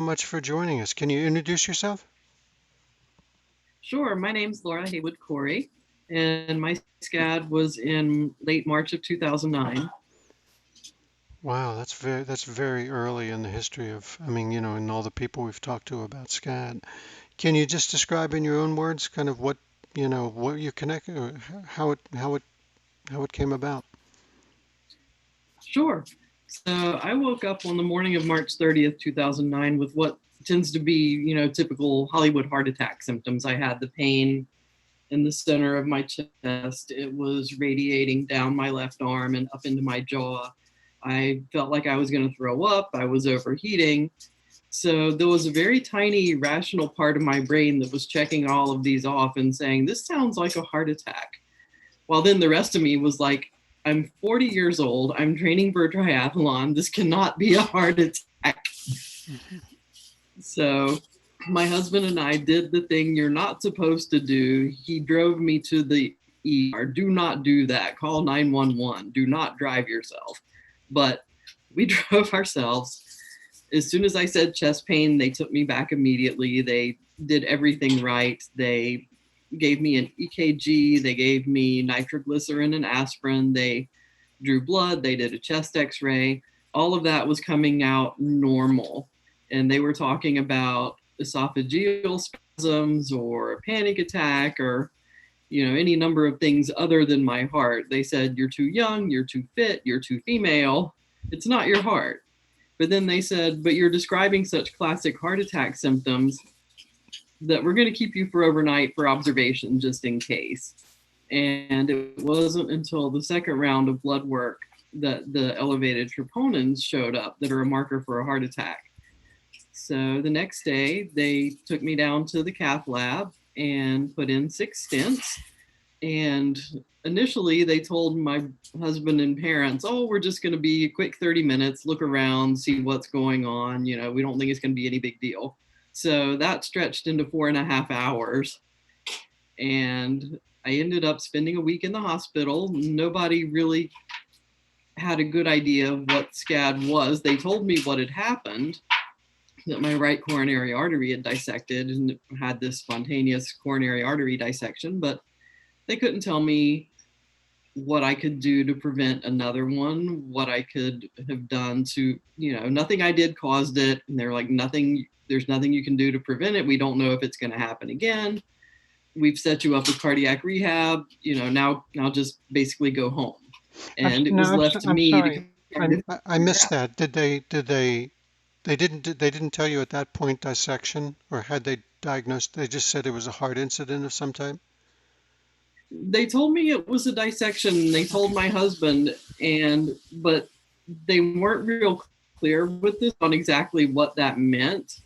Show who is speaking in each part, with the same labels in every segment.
Speaker 1: much for joining us. Can you introduce yourself?
Speaker 2: Sure. My name's Laura Haywood Corey, and my SCAD was in late March of 2009.
Speaker 1: Wow, that's very early in the history of, I mean, and all the people we've talked to about SCAD. Can you just describe in your own words kind of what you connect, or how it came about?
Speaker 2: Sure. So I woke up on the morning of March 30th, 2009, with what tends to be, typical Hollywood heart attack symptoms. I had the pain in the center of my chest. It was radiating down my left arm and up into my jaw. I felt like I was going to throw up. I was overheating. So there was a very tiny rational part of my brain that was checking all of these off and saying, this sounds like a heart attack. While then the rest of me was like, I'm 40 years old. I'm training for a triathlon. This cannot be a heart attack.
Speaker 1: Mhm.
Speaker 2: So my husband and I did the thing you're not supposed to do. He drove me to the ER. Do not do that. Call 911. Do not drive yourself. But we drove ourselves. As soon as I said chest pain, they took me back immediately. They did everything right. They gave me an EKG, they gave me nitroglycerin and aspirin, they drew blood, they did a chest x ray. All of that was coming out normal. And they were talking about esophageal spasms or a panic attack or any number of things other than my heart. They said, you're too young, you're too fit, you're too female. It's not your heart. But then they said, but you're describing such classic heart attack symptoms that we're going to keep you for overnight for observation just in case. And it wasn't until the second round of blood work that the elevated troponins showed up that are a marker for a heart attack. So the next day, they took me down to the cath lab and put in 6 stents. And initially, they told my husband and parents, oh, we're just going to be a quick 30 minutes, look around, see what's going on. We don't think it's going to be any big deal. So that stretched into 4.5 hours. And I ended up spending a week in the hospital. Nobody really had a good idea of what SCAD was. They told me what had happened, that my right coronary artery had dissected and had this spontaneous coronary artery dissection, but they couldn't tell me what I could do to prevent another one, what I could have done to, nothing I did caused it. And they're like, there's nothing you can do to prevent it. We don't know if it's going to happen again. We've set you up with cardiac rehab, now just basically go home. And it
Speaker 1: No,
Speaker 2: was left to
Speaker 1: I'm
Speaker 2: me to
Speaker 1: sorry.
Speaker 2: kind of
Speaker 1: I
Speaker 2: figure
Speaker 1: missed
Speaker 2: out.
Speaker 1: that. They didn't tell you at that point dissection, or had they diagnosed? They just said it was a heart incident of some type.
Speaker 2: They told me it was a dissection. They told my husband, but they weren't real clear with this on exactly what that meant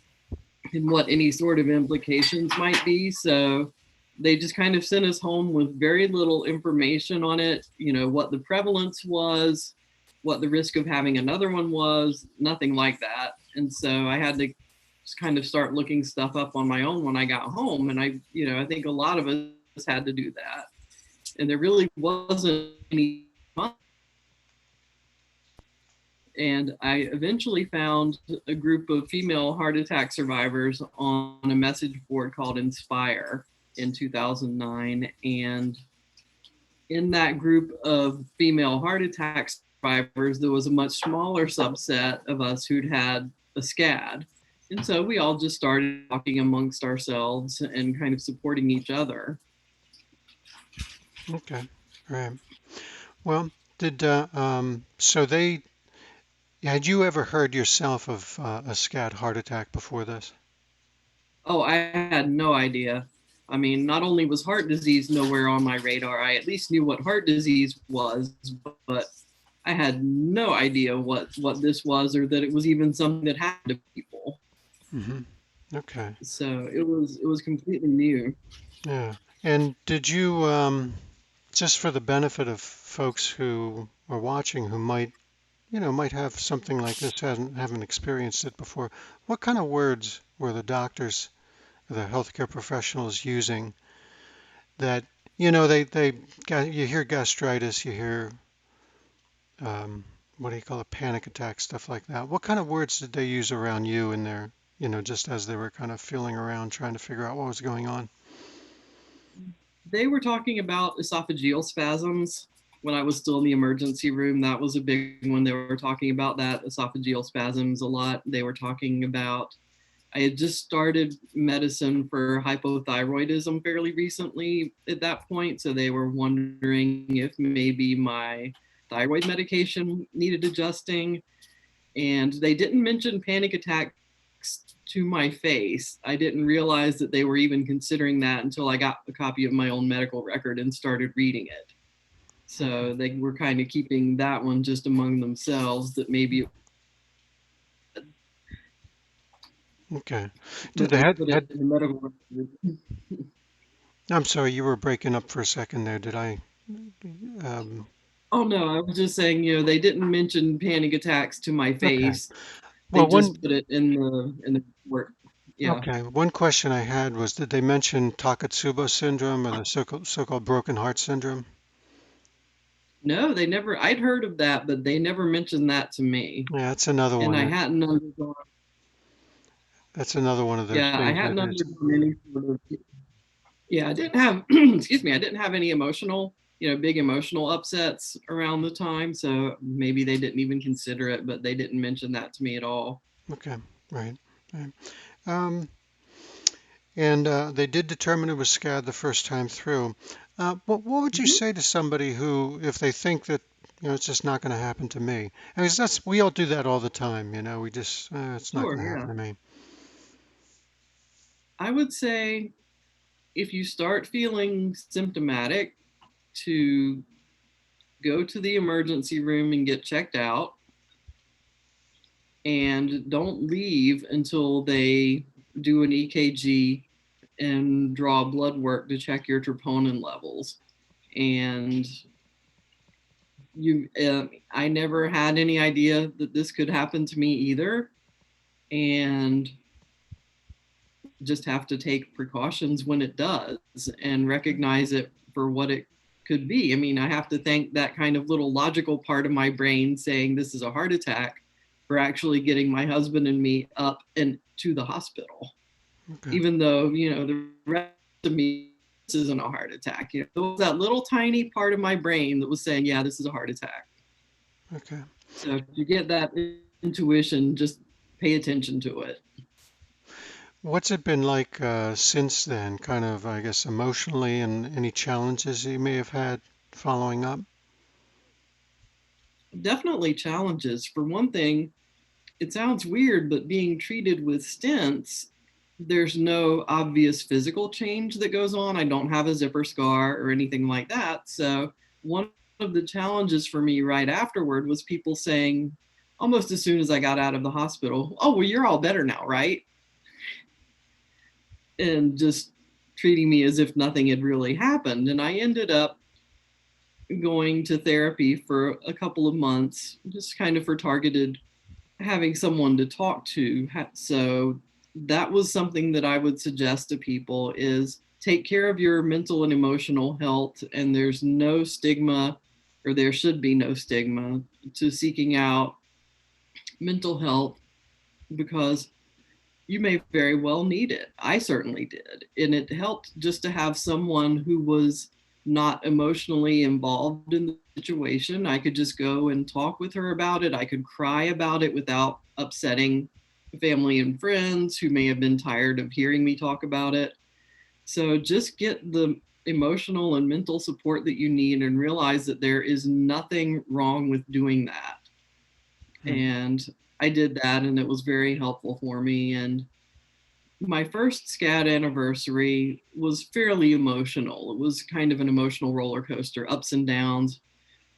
Speaker 2: and what any sort of implications might be. So they just kind of sent us home with very little information on it, what the prevalence was, what the risk of having another one was, nothing like that. And so I had to just kind of start looking stuff up on my own when I got home. And I think a lot of us had to do that. And there really wasn't any. And I eventually found a group of female heart attack survivors on a message board called Inspire in 2009. And in that group of female heart attack survivors, there was a much smaller subset of us who'd had a SCAD. And so we all just started talking amongst ourselves and kind of supporting each other.
Speaker 1: Okay, right. Well, so had you ever heard yourself of a SCAD heart attack before this?
Speaker 2: Oh, I had no idea. I mean, not only was heart disease nowhere on my radar, I at least knew what heart disease was, but I had no idea what this was or that it was even something that happened to people.
Speaker 1: Hmm. Okay,
Speaker 2: So it was completely new.
Speaker 1: yeah. And did you, just for the benefit of folks who are watching who might have something like this, haven't experienced it before, what kind of words were the doctors, the healthcare professionals using that, you hear gastritis, you hear, um, what do you call it, panic attack, stuff like that. What kind of words did they use around you in there? just as they were kind of feeling around trying to figure out what was going on?
Speaker 2: They were talking about esophageal spasms when I was still in the emergency room. That was a big one. They were talking about that esophageal spasms a lot. They were talking about, I had just started medicine for hypothyroidism fairly recently at that point. So they were wondering if maybe my thyroid medication needed adjusting. And they didn't mention panic attacks to my face. I didn't realize that they were even considering that until I got a copy of my own medical record and started reading it.
Speaker 1: Okay.
Speaker 2: So they were kind of keeping that one just among themselves, that maybe
Speaker 1: Okay. Did they
Speaker 2: they
Speaker 1: had
Speaker 2: put it
Speaker 1: had?
Speaker 2: in the medical record.
Speaker 1: I'm sorry, you were breaking up for a second there. Did I? Um,
Speaker 2: Oh no, I was just saying, they didn't mention panic attacks to my
Speaker 1: okay.
Speaker 2: face. They
Speaker 1: Well,
Speaker 2: just put it in the report. Yeah.
Speaker 1: one question I had was, did they mention Takotsubo syndrome or the so-called broken heart syndrome?
Speaker 2: No, they never. I'd heard of that, but they never mentioned that to me,
Speaker 1: Yeah, that's another
Speaker 2: and
Speaker 1: one.
Speaker 2: I hadn't undergone.
Speaker 1: That's another one of those
Speaker 2: Yeah, I
Speaker 1: things
Speaker 2: hadn't
Speaker 1: that is.
Speaker 2: undergone any sort of. Yeah, I didn't have. Excuse me, I didn't have any emotional, big emotional upsets around the time. So maybe they didn't even consider it, but they didn't mention that to me at all.
Speaker 1: Okay, right. Right. Um, and they did determine it was SCAD the first time through. What would you
Speaker 2: Mhm.
Speaker 1: say to somebody who, if they think that, it's just not going to happen to me? I mean, that's we all do that all the time. We just, it's not
Speaker 2: Sure,
Speaker 1: going to happen
Speaker 2: yeah.
Speaker 1: to me.
Speaker 2: I would say if you start feeling symptomatic, to go to the emergency room and get checked out, and don't leave until they do an EKG and draw blood work to check your troponin levels. And I never had any idea that this could happen to me either, and just have to take precautions when it does and recognize it for what it could be. I mean, I have to thank that kind of little logical part of my brain saying this is a heart attack for actually getting my husband and me up and to the hospital,
Speaker 1: Okay.
Speaker 2: even though, the rest of me, this isn't a heart attack. There was that little tiny part of my brain that was saying, yeah, this is a heart attack.
Speaker 1: Okay.
Speaker 2: So if you get that intuition, just pay attention to it.
Speaker 1: What's it been like since then, kind of, I guess, emotionally, and any challenges you may have had following up?
Speaker 2: Definitely challenges. For one thing, it sounds weird, but being treated with stents, there's no obvious physical change that goes on. I don't have a zipper scar or anything like that. So, one of the challenges for me right afterward was people saying, almost as soon as I got out of the hospital, oh, well, you're all better now, right? And just treating me as if nothing had really happened. And I ended up going to therapy for a couple of months, just kind of for targeted having someone to talk to. So that was something that I would suggest to people is take care of your mental and emotional health. And there's no stigma, or there should be no stigma, to seeking out mental health, because you may very well need it. I certainly did. And it helped just to have someone who was not emotionally involved in the situation. I could just go and talk with her about it. I could cry about it without upsetting family and friends who may have been tired of hearing me talk about it. So just get the emotional and mental support that you need and realize that there is nothing wrong with doing that.
Speaker 1: Hmm.
Speaker 2: And I did that, and it was very helpful for me. And my first SCAD anniversary was fairly emotional. It was kind of an emotional roller coaster, ups and downs,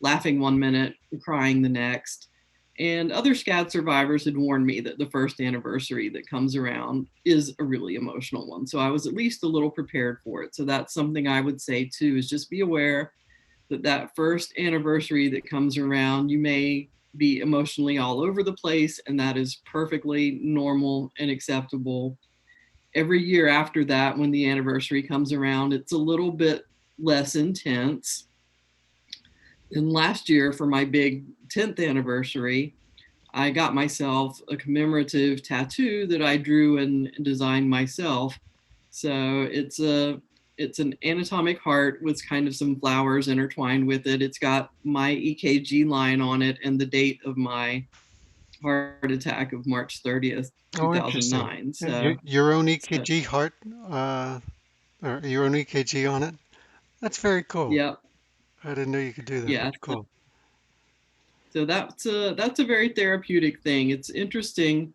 Speaker 2: laughing one minute, crying the next. And other SCAD survivors had warned me that the first anniversary that comes around is a really emotional one. So I was at least a little prepared for it. So that's something I would say too, is just be aware that that first anniversary that comes around, you may be emotionally all over the place, and that is perfectly normal and acceptable. Every year after that, when the anniversary comes around, it's a little bit less intense. And last year, for my big 10th anniversary, I got myself a commemorative tattoo that I drew and designed myself. So it's an anatomic heart with kind of some flowers intertwined with it. It's got my EKG line on it and the date of my heart attack of March 30th,
Speaker 1: Oh, interesting.
Speaker 2: 2009.
Speaker 1: Your own
Speaker 2: So
Speaker 1: EKG heart, or your own EKG on it? That's very cool.
Speaker 2: yeah,
Speaker 1: I didn't know you could do that.
Speaker 2: yeah.
Speaker 1: That's cool.
Speaker 2: So that's a very therapeutic thing. It's interesting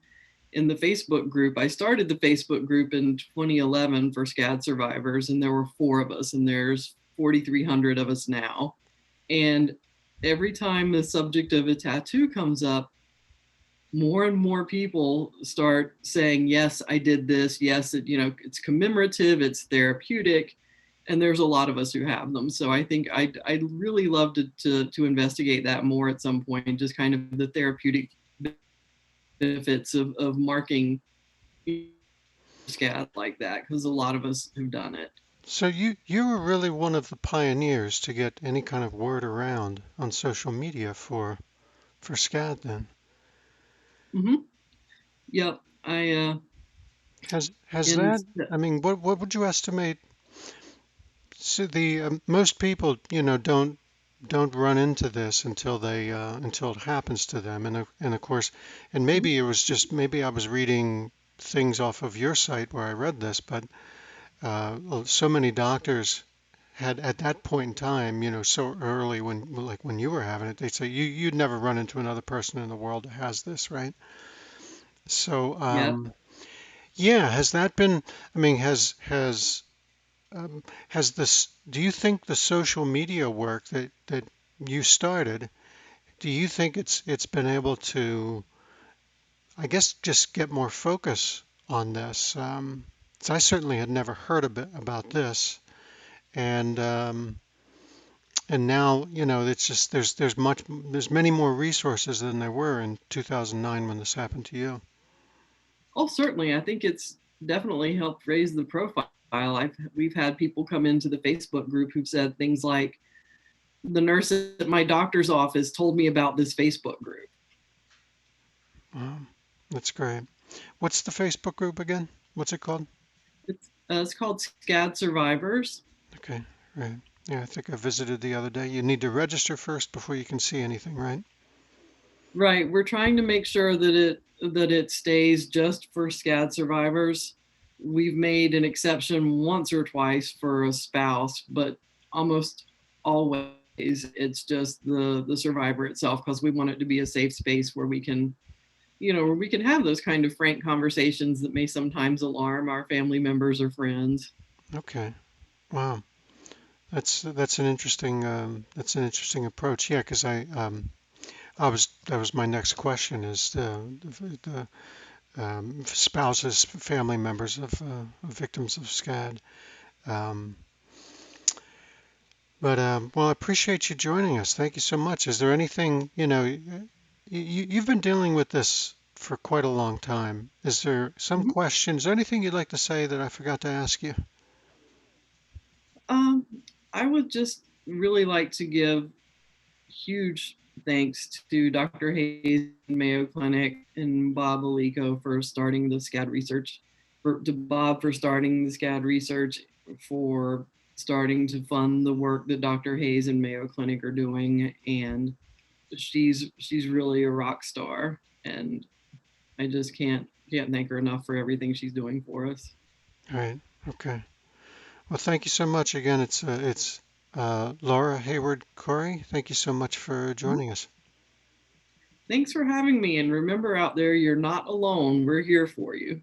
Speaker 2: in the Facebook group. I started the Facebook group in 2011 for SCAD survivors, and there were four of us, and there's 4,300 of us now. And every time the subject of a tattoo comes up, more and more people start saying, "Yes, I did this. Yes, it's commemorative, it's therapeutic." And there's a lot of us who have them. So I think I'd really love to investigate that more at some point, just kind of the therapeutic benefits of marking SCAD like that, because a lot of us have done it.
Speaker 1: So you were really one of the pioneers to get any kind of word around on social media for SCAD then.
Speaker 2: Mm-hmm. Yep. I
Speaker 1: Has
Speaker 2: in
Speaker 1: that, I mean, what would you estimate? So the most people, don't run into this until until it happens to them, and of course, and maybe it was just maybe I was reading things off of your site where I read this, but so many doctors had at that point in time, so early when you were having it, they'd say you'd never run into another person in the world that has this, right? So
Speaker 2: Yep.
Speaker 1: yeah, has that been? I mean, has this, do you think the social media work that you started, do you think it's been able to, I guess, just get more focus on this? 'Cause I certainly had never heard a bit about this, and now, it's just there's many more resources than there were in 2009 when this happened to you.
Speaker 2: Oh, certainly. I think it's definitely helped raise the profile. We've had people come into the Facebook group who've said things like, "The nurse at my doctor's office told me about this Facebook group."
Speaker 1: Wow, that's great. What's the Facebook group again? What's it called?
Speaker 2: It's called SCAD Survivors.
Speaker 1: Okay, right. Yeah, I think I visited the other day. You need to register first before you can see anything, right?
Speaker 2: Right. We're trying to make sure that it stays just for SCAD survivors. We've made an exception once or twice for a spouse, but almost always it's just the survivor itself, because we want it to be a safe space where we can have those kind of frank conversations that may sometimes alarm our family members or friends.
Speaker 1: Okay. Wow. That's an interesting approach. Yeah, because I was that was my next question is the spouses, family members of victims of SCAD. Um, but well, I appreciate you joining us. Thank you so much. Is there anything, you've been dealing with this for quite a long time. Is there some
Speaker 2: Mhm.
Speaker 1: questions? Is there anything you'd like to say that I forgot to ask you?
Speaker 2: Um, I would just really like to give huge thanks to Dr. Hayes, Mayo Clinic, and Bob Alico for starting the SCAD research, to Bob for starting the SCAD research, for starting to fund the work that Dr. Hayes and Mayo Clinic are doing. And she's really a rock star. And I just can't thank her enough for everything she's doing for us.
Speaker 1: All right. Okay. Well, thank you so much again. It's Laura Hayward Corey. Thank you so much for joining us.
Speaker 2: Thanks for having me. And remember out there, you're not alone. We're here for you.